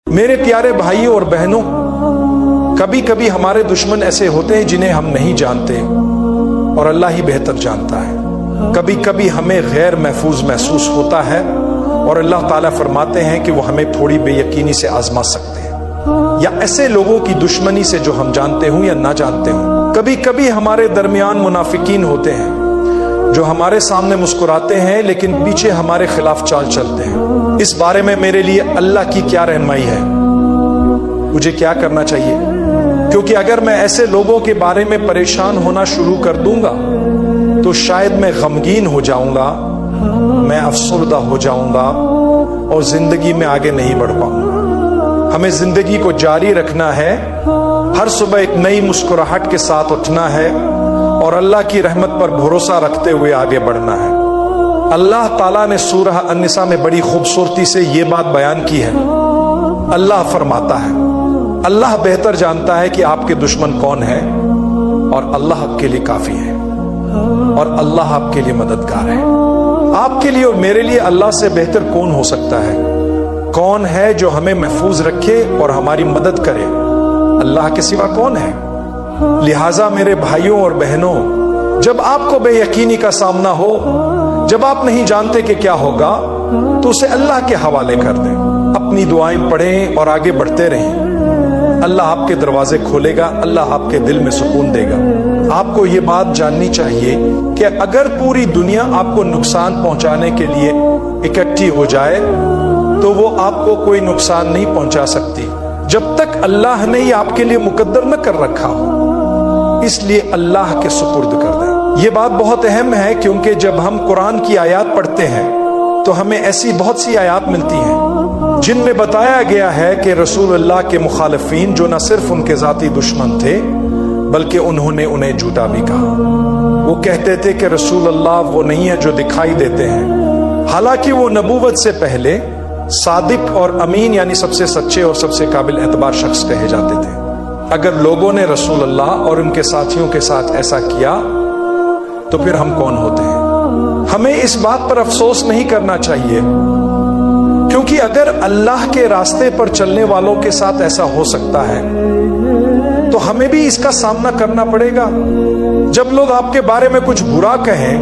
میرے پیارے بھائیوں اور بہنوں، کبھی کبھی ہمارے دشمن ایسے ہوتے ہیں جنہیں ہم نہیں جانتے اور اللہ ہی بہتر جانتا ہے۔ کبھی کبھی ہمیں غیر محفوظ محسوس ہوتا ہے اور اللہ تعالیٰ فرماتے ہیں کہ وہ ہمیں تھوڑی بے یقینی سے آزما سکتے ہیں، یا ایسے لوگوں کی دشمنی سے جو ہم جانتے ہوں یا نہ جانتے ہوں۔ کبھی کبھی ہمارے درمیان منافقین ہوتے ہیں جو ہمارے سامنے مسکراتے ہیں لیکن پیچھے ہمارے خلاف چال چلتے ہیں۔ اس بارے میں میرے لیے اللہ کی کیا رہنمائی ہے؟ مجھے کیا کرنا چاہیے؟ کیونکہ اگر میں ایسے لوگوں کے بارے میں پریشان ہونا شروع کر دوں گا تو شاید میں غمگین ہو جاؤں گا، میں افسردہ ہو جاؤں گا اور زندگی میں آگے نہیں بڑھ پاؤں گا۔ ہمیں زندگی کو جاری رکھنا ہے، ہر صبح ایک نئی مسکراہٹ کے ساتھ اٹھنا ہے اور اللہ کی رحمت پر بھروسہ رکھتے ہوئے آگے بڑھنا ہے۔ اللہ تعالیٰ نے سورہ النساء میں بڑی خوبصورتی سے یہ بات بیان کی ہے۔ اللہ فرماتا ہے، اللہ بہتر جانتا ہے کہ آپ کے دشمن کون ہیں اور اللہ آپ کے لیے کافی ہے اور اللہ آپ کے لیے مددگار ہے۔ آپ کے لیے اور میرے لیے اللہ سے بہتر کون ہو سکتا ہے؟ کون ہے جو ہمیں محفوظ رکھے اور ہماری مدد کرے؟ اللہ کے سوا کون ہے؟ لہٰذا میرے بھائیوں اور بہنوں، جب آپ کو بے یقینی کا سامنا ہو، جب آپ نہیں جانتے کہ کیا ہوگا، تو اسے اللہ کے حوالے کر دیں، اپنی دعائیں پڑھیں اور آگے بڑھتے رہیں۔ اللہ آپ کے دروازے کھولے گا، اللہ آپ کے دل میں سکون دے گا۔ آپ کو یہ بات جاننی چاہیے کہ اگر پوری دنیا آپ کو نقصان پہنچانے کے لیے اکٹھی ہو جائے تو وہ آپ کو کوئی نقصان نہیں پہنچا سکتی جب تک اللہ نے یہ آپ کے لیے مقدر نہ کر رکھا ہو۔ اس لیے اللہ کے سپرد کر دیں۔ یہ بات بہت اہم ہے کیونکہ جب ہم قرآن کی آیات پڑھتے ہیں تو ہمیں ایسی بہت سی آیات ملتی ہیں جن میں بتایا گیا ہے کہ رسول اللہ کے مخالفین جو نہ صرف ان کے ذاتی دشمن تھے بلکہ انہوں نے انہیں جھوٹا بھی کہا۔ وہ کہتے تھے کہ رسول اللہ وہ نہیں ہے جو دکھائی دیتے ہیں، حالانکہ وہ نبوت سے پہلے صادق اور امین یعنی سب سے سچے اور سب سے قابل اعتبار شخص کہے جاتے تھے۔ اگر لوگوں نے رسول اللہ اور ان کے ساتھیوں کے ساتھ ایسا کیا تو پھر ہم کون ہوتے ہیں؟ ہمیں اس بات پر افسوس نہیں کرنا چاہیے، کیونکہ اگر اللہ کے راستے پر چلنے والوں کے ساتھ ایسا ہو سکتا ہے تو ہمیں بھی اس کا سامنا کرنا پڑے گا۔ جب لوگ آپ کے بارے میں کچھ برا کہیں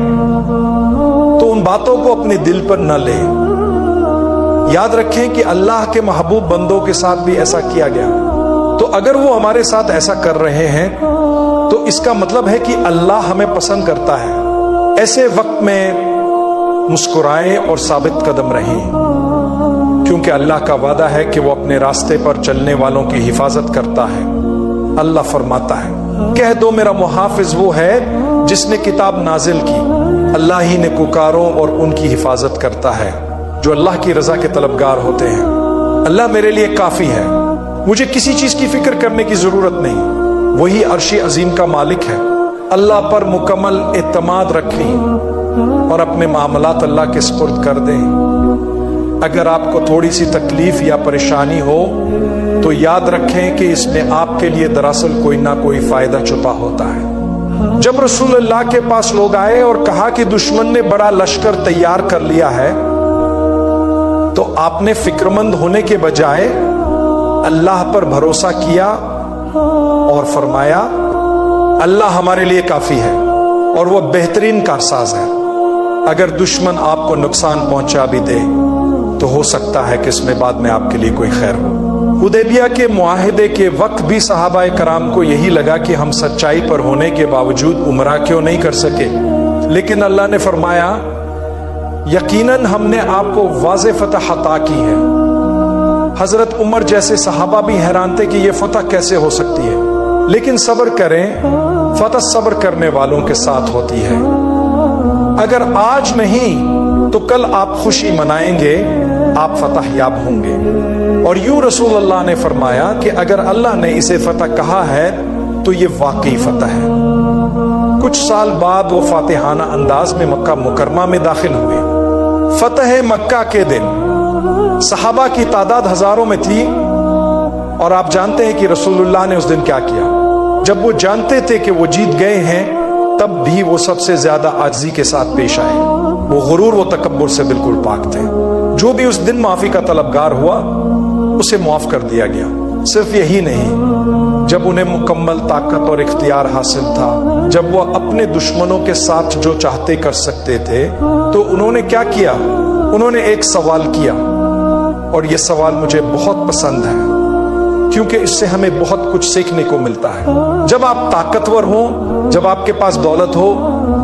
تو ان باتوں کو اپنے دل پر نہ لیں۔ یاد رکھیں کہ اللہ کے محبوب بندوں کے ساتھ بھی ایسا کیا گیا، تو اگر وہ ہمارے ساتھ ایسا کر رہے ہیں تو اس کا مطلب ہے کہ اللہ ہمیں پسند کرتا ہے۔ ایسے وقت میں مسکرائیں اور ثابت قدم رہیں، کیونکہ اللہ کا وعدہ ہے کہ وہ اپنے راستے پر چلنے والوں کی حفاظت کرتا ہے۔ اللہ فرماتا ہے، کہہ دو میرا محافظ وہ ہے جس نے کتاب نازل کی، اللہ ہی نے پکاروں اور ان کی حفاظت کرتا ہے جو اللہ کی رضا کے طلبگار ہوتے ہیں۔ اللہ میرے لیے کافی ہے، مجھے کسی چیز کی فکر کرنے کی ضرورت نہیں۔ وہی عرش عظیم کا مالک ہے۔ اللہ پر مکمل اعتماد رکھیں اور اپنے معاملات اللہ کے سپرد کر دیں۔ اگر آپ کو تھوڑی سی تکلیف یا پریشانی ہو تو یاد رکھیں کہ اس میں آپ کے لیے دراصل کوئی نہ کوئی فائدہ چھپا ہوتا ہے۔ جب رسول اللہ کے پاس لوگ آئے اور کہا کہ دشمن نے بڑا لشکر تیار کر لیا ہے، تو آپ نے فکر مند ہونے کے بجائے اللہ پر بھروسہ کیا اور فرمایا، اللہ ہمارے لیے کافی ہے اور وہ بہترین کارساز ہے۔ اگر دشمن آپ کو نقصان پہنچا بھی دے تو ہو سکتا ہے کہ اس میں بعد میں آپ کے لیے کوئی خیر ہو۔ حدیبیہ کے معاہدے کے وقت بھی صحابہ کرام کو یہی لگا کہ ہم سچائی پر ہونے کے باوجود عمرہ کیوں نہیں کر سکے، لیکن اللہ نے فرمایا، یقیناً ہم نے آپ کو واضح فتح عطا کی ہے۔ حضرت عمر جیسے صحابہ بھی حیران تھے کہ یہ فتح کیسے ہو سکتی ہے، لیکن صبر کریں، فتح صبر کرنے والوں کے ساتھ ہوتی ہے۔ اگر آج نہیں تو کل آپ خوشی منائیں گے، آپ فتح یاب ہوں گے۔ اور یوں رسول اللہ نے فرمایا کہ اگر اللہ نے اسے فتح کہا ہے تو یہ واقعی فتح ہے۔ کچھ سال بعد وہ فاتحانہ انداز میں مکہ مکرمہ میں داخل ہوئے۔ فتح مکہ کے دن صحابہ کی تعداد ہزاروں میں تھی، اور آپ جانتے ہیں کہ رسول اللہ نے اس دن کیا کیا۔ جب وہ جانتے تھے کہ وہ جیت گئے ہیں تب بھی وہ سب سے زیادہ عاجزی کے ساتھ پیش آئے۔ وہ غرور و تکبر سے بالکل پاک تھے۔ جو بھی اس دن معافی کا طلبگار ہوا اسے معاف کر دیا گیا۔ صرف یہی نہیں، جب انہیں مکمل طاقت اور اختیار حاصل تھا، جب وہ اپنے دشمنوں کے ساتھ جو چاہتے کر سکتے تھے، تو انہوں نے کیا کیا؟ انہوں نے ایک سوال کیا، اور یہ سوال مجھے بہت پسند ہے کیونکہ اس سے ہمیں بہت کچھ سیکھنے کو ملتا ہے۔ جب آپ طاقتور ہوں، جب آپ کے پاس دولت ہو،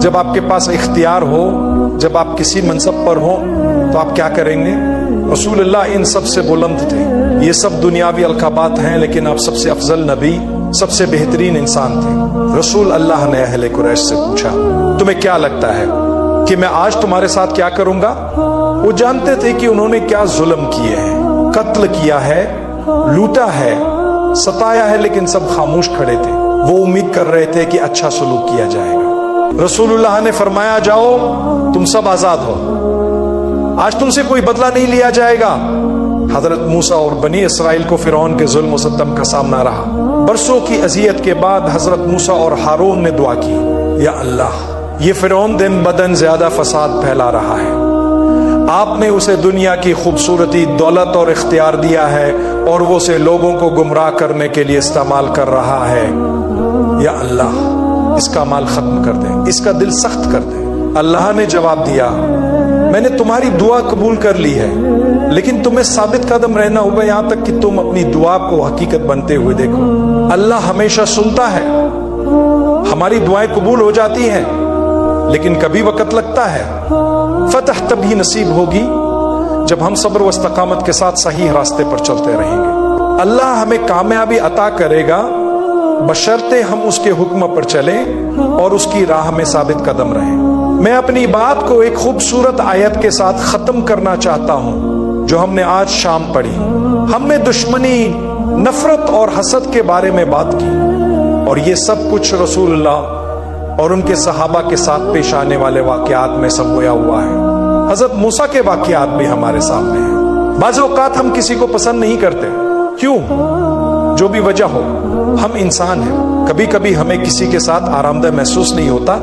جب آپ کے پاس اختیار ہو، جب آپ کسی منصب پر ہوں، تو آپ کیا کریں گے؟ رسول اللہ ان سب سے بلند تھے، یہ سب دنیاوی القابات ہیں، لیکن آپ سب سے افضل نبی، سب سے بہترین انسان تھے۔ رسول اللہ نے اہل قریش سے پوچھا، تمہیں کیا لگتا ہے کہ میں آج تمہارے ساتھ کیا کروں گا؟ وہ جانتے تھے کہ انہوں نے کیا ظلم کیے ہیں، قتل کیا ہے، لوٹا ہے، ستایا ہے، لیکن سب خاموش کھڑے تھے۔ وہ امید کر رہے تھے کہ اچھا سلوک کیا جائے گا۔ رسول اللہ نے فرمایا، جاؤ تم سب آزاد ہو، آج تم سے کوئی بدلہ نہیں لیا جائے گا۔ حضرت موسیٰ اور بنی اسرائیل کو فرعون کے ظلم و ستم کا سامنا رہا۔ برسوں کی اذیت کے بعد حضرت موسیٰ اور ہارون نے دعا کی، یا اللہ، یہ فرعون دن بدن زیادہ فساد پھیلا رہا ہے، آپ نے اسے دنیا کی خوبصورتی، دولت اور اختیار دیا ہے، اور وہ اسے لوگوں کو گمراہ کرنے کے لیے استعمال کر رہا ہے۔ یا اللہ، اس کا مال ختم کر دے، اس کا دل سخت کر دے۔ اللہ نے جواب دیا، میں نے تمہاری دعا قبول کر لی ہے، لیکن تمہیں ثابت قدم رہنا ہوگا یہاں تک کہ تم اپنی دعا کو حقیقت بنتے ہوئے دیکھو۔ اللہ ہمیشہ سنتا ہے، ہماری دعائیں قبول ہو جاتی ہیں، لیکن کبھی وقت لگتا ہے۔ فتح تبھی نصیب ہوگی جب ہم صبر و استقامت کے ساتھ صحیح راستے پر چلتے رہیں گے۔ اللہ ہمیں کامیابی عطا کرے گا بشرطے ہم اس کے حکم پر چلیں اور اس کی راہ میں ثابت قدم رہیں۔ میں اپنی بات کو ایک خوبصورت آیت کے ساتھ ختم کرنا چاہتا ہوں جو ہم نے آج شام پڑھی۔ ہم نے دشمنی، نفرت اور حسد کے بارے میں بات کی، اور یہ سب کچھ رسول اللہ اور ان کے صحابہ کے ساتھ پیش آنے والے واقعات میں سمویا ہوا ہے۔ حضرت موسیٰ کے واقعات بھی ہمارے سامنے ہیں۔ بعض اوقات ہم کسی کو پسند نہیں کرتے، کیوں؟ جو بھی وجہ ہو، ہم انسان ہیں، کبھی کبھی ہمیں کسی کے ساتھ آرام دہ محسوس نہیں ہوتا،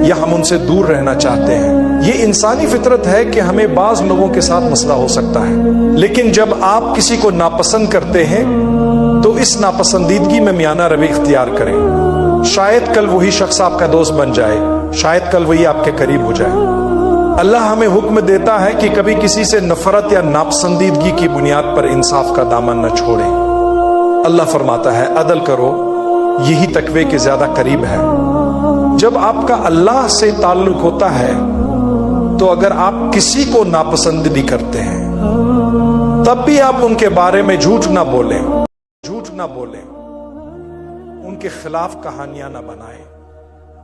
یا ہم ان سے دور رہنا چاہتے ہیں۔ یہ انسانی فطرت ہے کہ ہمیں بعض لوگوں کے ساتھ مسئلہ ہو سکتا ہے، لیکن جب آپ کسی کو ناپسند کرتے ہیں تو اس ناپسندیدگی میں میانہ روی اختیار کریں۔ شاید کل وہی شخص آپ کا دوست بن جائے، شاید کل وہی آپ کے قریب ہو جائے۔ اللہ ہمیں حکم دیتا ہے کہ کبھی کسی سے نفرت یا ناپسندیدگی کی بنیاد پر انصاف کا دامن نہ چھوڑیں۔ اللہ فرماتا ہے، عدل کرو، یہی تقوی کے زیادہ قریب ہے۔ جب آپ کا اللہ سے تعلق ہوتا ہے تو اگر آپ کسی کو ناپسند بھی کرتے ہیں تب بھی آپ ان کے بارے میں جھوٹ نہ بولیں، ان کے خلاف کہانیاں نہ بنائیں،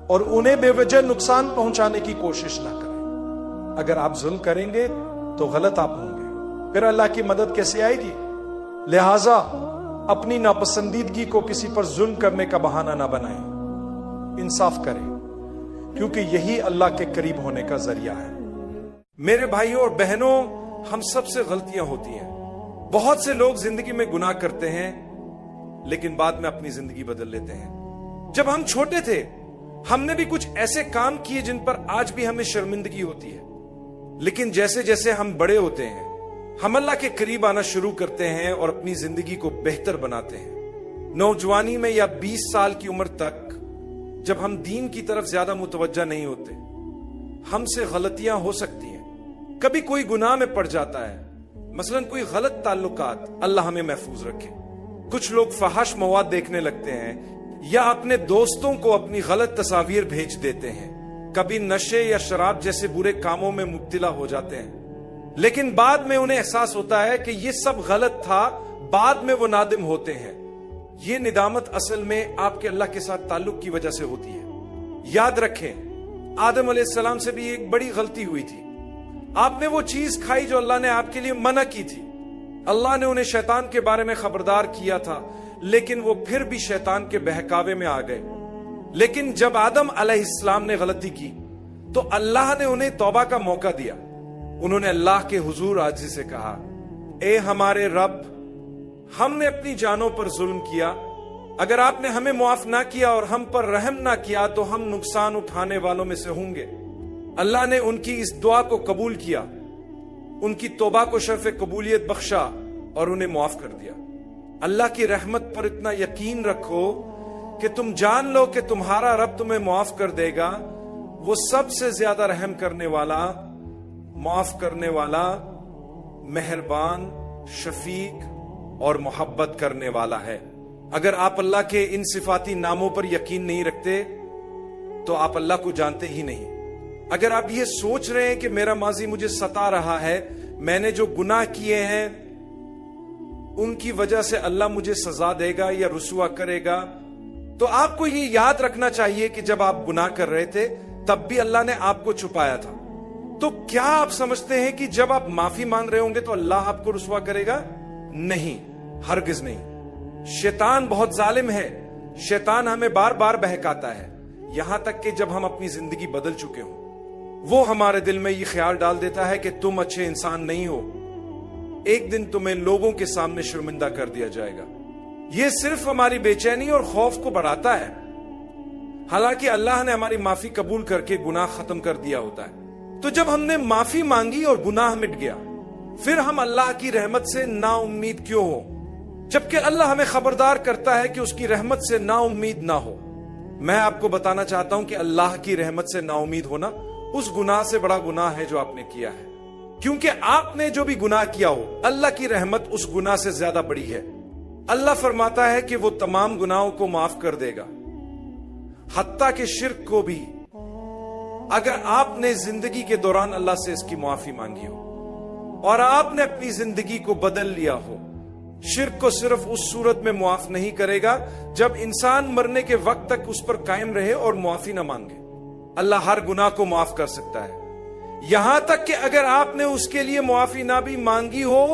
اور انہیں بے وجہ نقصان پہنچانے کی کوشش نہ کریں۔ اگر آپ ظلم کریں گے تو غلط آپ ہوں گے، پھر اللہ کی مدد کیسے آئے گی؟ لہٰذا اپنی ناپسندیدگی کو کسی پر ظلم کرنے کا بہانہ نہ بنائیں، انصاف کریں، کیونکہ یہی اللہ کے قریب ہونے کا ذریعہ ہے۔ میرے بھائیوں اور بہنوں، ہم سب سے غلطیاں ہوتی ہیں۔ بہت سے لوگ زندگی میں گناہ کرتے ہیں لیکن بعد میں اپنی زندگی بدل لیتے ہیں۔ جب ہم چھوٹے تھے ہم نے بھی کچھ ایسے کام کیے جن پر آج بھی ہمیں شرمندگی ہوتی ہے، لیکن جیسے جیسے ہم بڑے ہوتے ہیں ہم اللہ کے قریب آنا شروع کرتے ہیں اور اپنی زندگی کو بہتر بناتے ہیں۔ نوجوانی میں یا 20 سال کی عمر تک جب ہم دین کی طرف زیادہ متوجہ نہیں ہوتے، ہم سے غلطیاں ہو سکتی ہیں، کبھی کوئی گناہ میں پڑ جاتا ہے، مثلا کوئی غلط تعلقات، اللہ ہمیں محفوظ رکھے۔ کچھ لوگ فحش مواد دیکھنے لگتے ہیں یا اپنے دوستوں کو اپنی غلط تصاویر بھیج دیتے ہیں، کبھی نشے یا شراب جیسے برے کاموں میں مبتلا ہو جاتے ہیں، لیکن بعد میں انہیں احساس ہوتا ہے کہ یہ سب غلط تھا، بعد میں وہ نادم ہوتے ہیں۔ یہ ندامت اصل میں آپ کے اللہ کے ساتھ تعلق کی وجہ سے ہوتی ہے۔ یاد رکھیں، آدم علیہ السلام سے بھی ایک بڑی غلطی ہوئی تھی۔ آپ نے وہ چیز کھائی جو اللہ نے آپ کے لیے منع کی تھی۔ اللہ نے انہیں شیطان کے بارے میں خبردار کیا تھا، لیکن وہ پھر بھی شیطان کے بہکاوے میں آ گئے۔ لیکن جب آدم علیہ السلام نے غلطی کی تو اللہ نے انہیں توبہ کا موقع دیا۔ انہوں نے اللہ کے حضور عاجزی سے کہا، اے ہمارے رب، ہم نے اپنی جانوں پر ظلم کیا، اگر آپ نے ہمیں معاف نہ کیا اور ہم پر رحم نہ کیا تو ہم نقصان اٹھانے والوں میں سے ہوں گے۔ اللہ نے ان کی اس دعا کو قبول کیا، ان کی توبہ کو شرف قبولیت بخشا اور انہیں معاف کر دیا۔ اللہ کی رحمت پر اتنا یقین رکھو کہ تم جان لو کہ تمہارا رب تمہیں معاف کر دے گا۔ وہ سب سے زیادہ رحم کرنے والا، معاف کرنے والا، مہربان، شفیق اور محبت کرنے والا ہے۔ اگر آپ اللہ کے ان صفاتی ناموں پر یقین نہیں رکھتے تو آپ اللہ کو جانتے ہی نہیں۔ اگر آپ یہ سوچ رہے ہیں کہ میرا ماضی مجھے ستا رہا ہے، میں نے جو گناہ کیے ہیں ان کی وجہ سے اللہ مجھے سزا دے گا یا رسوا کرے گا، تو آپ کو یہ یاد رکھنا چاہیے کہ جب آپ گناہ کر رہے تھے تب بھی اللہ نے آپ کو چھپایا تھا۔ تو کیا آپ سمجھتے ہیں کہ جب آپ معافی مانگ رہے ہوں گے تو اللہ آپ کو رسوا کرے گا؟ نہیں، ہرگز نہیں۔ شیطان بہت ظالم ہے، شیطان ہمیں بار بار بہکاتا ہے، یہاں تک کہ جب ہم اپنی زندگی بدل چکے ہوں وہ ہمارے دل میں یہ خیال ڈال دیتا ہے کہ تم اچھے انسان نہیں ہو، ایک دن تمہیں لوگوں کے سامنے شرمندہ کر دیا جائے گا۔ یہ صرف ہماری بے چینی اور خوف کو بڑھاتا ہے، حالانکہ اللہ نے ہماری معافی قبول کر کے گناہ ختم کر دیا ہوتا ہے۔ تو جب ہم نے معافی مانگی اور گناہ مٹ گیا، پھر ہم اللہ کی رحمت سے نا امید کیوں ہو، جبکہ اللہ ہمیں خبردار کرتا ہے کہ اس کی رحمت سے نا امید نہ ہو۔ میں آپ کو بتانا چاہتا ہوں کہ اللہ کی رحمت سے نا امید ہونا اس گناہ سے بڑا گناہ ہے جو آپ نے کیا ہے، کیونکہ آپ نے جو بھی گناہ کیا ہو اللہ کی رحمت اس گناہ سے زیادہ بڑی ہے۔ اللہ فرماتا ہے کہ وہ تمام گناہوں کو معاف کر دے گا، حتیٰ کہ شرک کو بھی، اگر آپ نے زندگی کے دوران اللہ سے اس کی معافی مانگی ہو اور آپ نے اپنی زندگی کو بدل لیا ہو۔ شرک کو صرف اس صورت میں معاف نہیں کرے گا جب انسان مرنے کے وقت تک اس پر قائم رہے اور معافی نہ مانگے۔ اللہ ہر گناہ کو معاف کر سکتا ہے، یہاں تک کہ اگر آپ نے اس کے لیے معافی نہ بھی مانگی ہو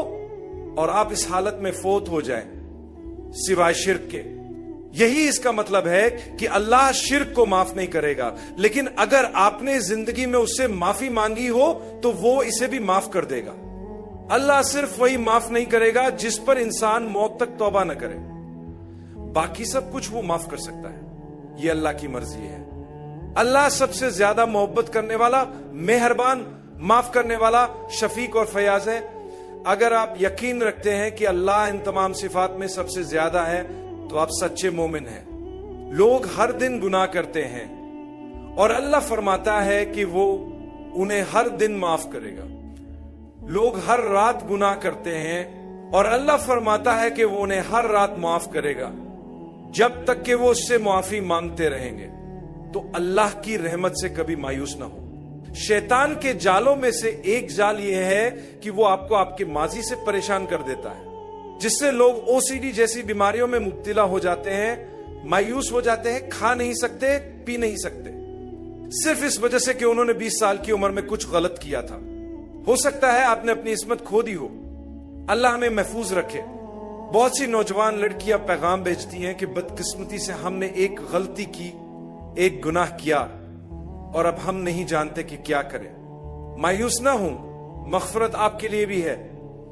اور آپ اس حالت میں فوت ہو جائیں سوائے شرک کے۔ یہی اس کا مطلب ہے کہ اللہ شرک کو معاف نہیں کرے گا، لیکن اگر آپ نے زندگی میں اس سے معافی مانگی ہو تو وہ اسے بھی معاف کر دے گا۔ اللہ صرف وہی معاف نہیں کرے گا جس پر انسان موت تک توبہ نہ کرے، باقی سب کچھ وہ معاف کر سکتا ہے۔ یہ اللہ کی مرضی ہے۔ اللہ سب سے زیادہ محبت کرنے والا، مہربان، معاف کرنے والا، شفیق اور فیاض ہے۔ اگر آپ یقین رکھتے ہیں کہ اللہ ان تمام صفات میں سب سے زیادہ ہے تو آپ سچے مومن ہیں۔ لوگ ہر دن گناہ کرتے ہیں اور اللہ فرماتا ہے کہ وہ انہیں ہر دن معاف کرے گا۔ لوگ ہر رات گناہ کرتے ہیں اور اللہ فرماتا ہے کہ وہ انہیں ہر رات معاف کرے گا جب تک کہ وہ اس سے معافی مانگتے رہیں گے۔ تو اللہ کی رحمت سے کبھی مایوس نہ ہو۔ شیطان کے جالوں میں سے ایک جال یہ ہے کہ وہ آپ کو آپ کے ماضی سے پریشان کر دیتا ہے، جس سے لوگ OCD جیسی بیماریوں میں مبتلا ہو جاتے ہیں، مایوس ہو جاتے ہیں، کھا نہیں سکتے، پی نہیں سکتے، صرف اس وجہ سے کہ انہوں نے 20 سال کی عمر میں کچھ غلط کیا تھا۔ ہو سکتا ہے آپ نے اپنی عصمت کھو دی ہو، اللہ ہمیں محفوظ رکھے۔ بہت سی نوجوان لڑکیاں پیغام بھیجتی ہیں کہ بدقسمتی سے ہم نے ایک غلطی کی، ایک گناہ کیا اور اب ہم نہیں جانتے کہ کیا کریں۔ مایوس نہ ہوں، مغفرت آپ کے لیے بھی ہے،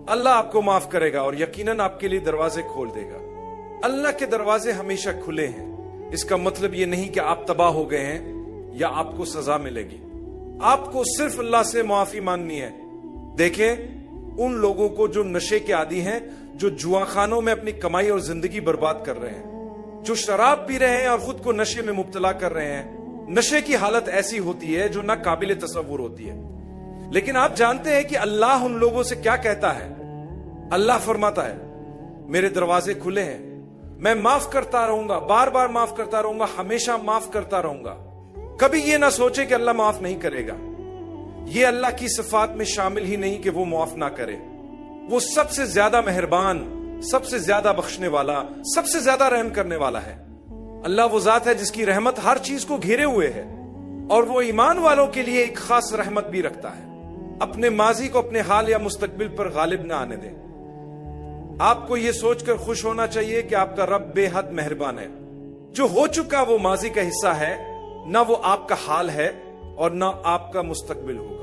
اللہ آپ کو معاف کرے گا اور یقیناً آپ کے لیے دروازے کھول دے گا۔ اللہ کے دروازے ہمیشہ کھلے ہیں، اس کا مطلب یہ نہیں کہ آپ تباہ ہو گئے ہیں یا آپ کو سزا ملے گی۔ آپ کو صرف اللہ سے معافی مانگنی ہے۔ دیکھیں ان لوگوں کو جو نشے کے عادی ہیں، جو جوا خانوں میں اپنی کمائی اور زندگی برباد کر رہے ہیں، جو شراب پی رہے ہیں اور خود کو نشے میں مبتلا کر رہے ہیں۔ نشے کی حالت ایسی ہوتی ہے جو نہ قابل تصور ہوتی ہے، لیکن آپ جانتے ہیں کہ اللہ ان لوگوں سے کیا کہتا ہے؟ اللہ فرماتا ہے میرے دروازے کھلے ہیں، میں معاف کرتا رہوں گا، بار بار معاف کرتا رہوں گا، ہمیشہ معاف کرتا رہوں گا۔ کبھی یہ نہ سوچے کہ اللہ معاف نہیں کرے گا، یہ اللہ کی صفات میں شامل ہی نہیں کہ وہ معاف نہ کرے۔ وہ سب سے زیادہ مہربان، سب سے زیادہ بخشنے والا، سب سے زیادہ رحم کرنے والا ہے۔ اللہ وہ ذات ہے جس کی رحمت ہر چیز کو گھیرے ہوئے ہے، اور وہ ایمان والوں کے لیے ایک خاص رحمت بھی رکھتا ہے۔ اپنے ماضی کو اپنے حال یا مستقبل پر غالب نہ آنے دیں۔ آپ کو یہ سوچ کر خوش ہونا چاہیے کہ آپ کا رب بے حد مہربان ہے۔ جو ہو چکا وہ ماضی کا حصہ ہے، نہ وہ آپ کا حال ہے اور نہ آپ کا مستقبل ہوگا۔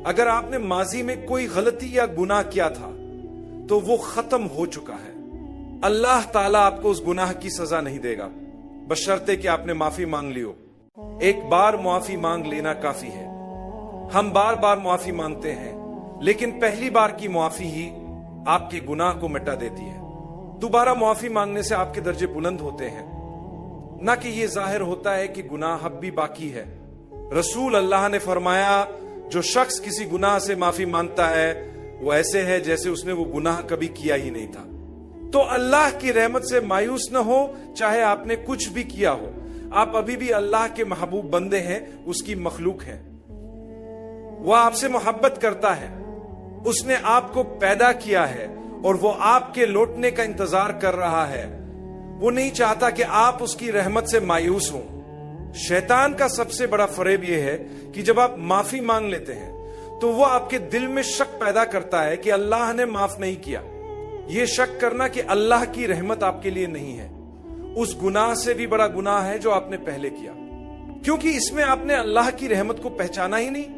اگر آپ نے ماضی میں کوئی غلطی یا گناہ کیا تھا تو وہ ختم ہو چکا ہے۔ اللہ تعالیٰ آپ کو اس گناہ کی سزا نہیں دے گا، بشرطے کہ آپ نے معافی مانگ لی ہو۔ ایک بار معافی مانگ لینا کافی ہے۔ ہم بار بار معافی مانگتے ہیں، لیکن پہلی بار کی معافی ہی آپ کے گناہ کو مٹا دیتی ہے. دوبارہ معافی مانگنے سے آپ کے درجے بلند ہوتے ہیں، نہ کہ یہ ظاہر ہوتا ہے کہ گناہ اب بھی باقی ہے. رسول اللہ نے فرمایا جو شخص کسی گناہ سے معافی مانگتا ہے وہ ایسے ہے جیسے اس نے وہ گناہ کبھی کیا ہی نہیں تھا. تو اللہ کی رحمت سے مایوس نہ ہو، چاہے آپ نے کچھ بھی کیا ہو. آپ ابھی بھی اللہ کے محبوب بندے ہیں، اس کی مخلوق ہیں. وہ آپ سے محبت کرتا ہے، اس نے آپ کو پیدا کیا ہے اور وہ آپ کے لوٹنے کا انتظار کر رہا ہے. وہ نہیں چاہتا کہ آپ اس کی رحمت سے مایوس ہوں. شیطان کا سب سے بڑا فریب یہ ہے کہ جب آپ معافی مانگ لیتے ہیں تو وہ آپ کے دل میں شک پیدا کرتا ہے کہ اللہ نے معاف نہیں کیا. یہ شک کرنا کہ اللہ کی رحمت آپ کے لیے نہیں ہے اس گناہ سے بھی بڑا گناہ ہے جو آپ نے پہلے کیا، کیونکہ اس میں آپ نے اللہ کی رحمت کو پہچانا ہی نہیں.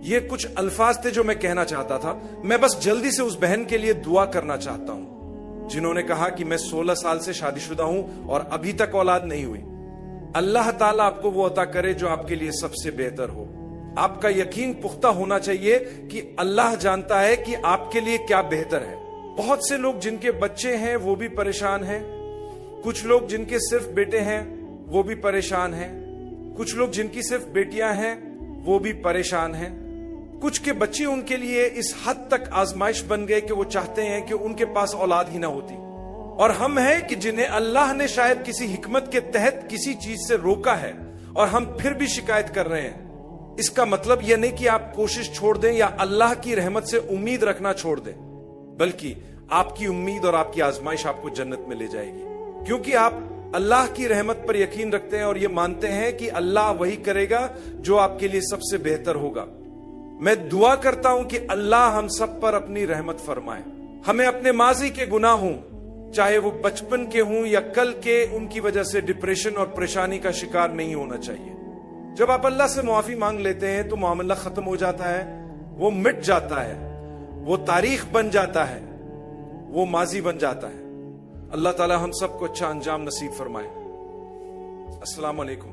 یہ کچھ الفاظ تھے جو میں کہنا چاہتا تھا. میں بس جلدی سے اس بہن کے لیے دعا کرنا چاہتا ہوں جنہوں نے کہا کہ میں 16 سال سے شادی شدہ ہوں اور ابھی تک اولاد نہیں ہوئی. اللہ تعالیٰ آپ کو وہ عطا کرے جو آپ کے لیے سب سے بہتر ہو. آپ کا یقین پختہ ہونا چاہیے کہ اللہ جانتا ہے کہ آپ کے لیے کیا بہتر ہے. بہت سے لوگ جن کے بچے ہیں وہ بھی پریشان ہیں، کچھ لوگ جن کے صرف بیٹے ہیں وہ بھی پریشان ہیں، کچھ لوگ جن کی صرف بیٹیاں ہیں وہ بھی پریشان ہیں، کچھ کے بچے ان کے لیے اس حد تک آزمائش بن گئے کہ وہ چاہتے ہیں کہ ان کے پاس اولاد ہی نہ ہوتی. اور ہم ہیں کہ جنہیں اللہ نے شاید کسی حکمت کے تحت کسی چیز سے روکا ہے اور ہم پھر بھی شکایت کر رہے ہیں. اس کا مطلب یہ نہیں کہ آپ کوشش چھوڑ دیں یا اللہ کی رحمت سے امید رکھنا چھوڑ دیں، بلکہ آپ کی امید اور آپ کی آزمائش آپ کو جنت میں لے جائے گی، کیونکہ آپ اللہ کی رحمت پر یقین رکھتے ہیں اور یہ مانتے ہیں کہ اللہ وہی کرے گا جو آپ کے لیے سب سے بہتر ہوگا. میں دعا کرتا ہوں کہ اللہ ہم سب پر اپنی رحمت فرمائے. ہمیں اپنے ماضی کے گناہ ہوں، چاہے وہ بچپن کے ہوں یا کل کے، ان کی وجہ سے ڈپریشن اور پریشانی کا شکار نہیں ہونا چاہیے. جب آپ اللہ سے معافی مانگ لیتے ہیں تو معاملہ ختم ہو جاتا ہے، وہ مٹ جاتا ہے، وہ تاریخ بن جاتا ہے، وہ ماضی بن جاتا ہے. اللہ تعالی ہم سب کو اچھا انجام نصیب فرمائے. السلام علیکم.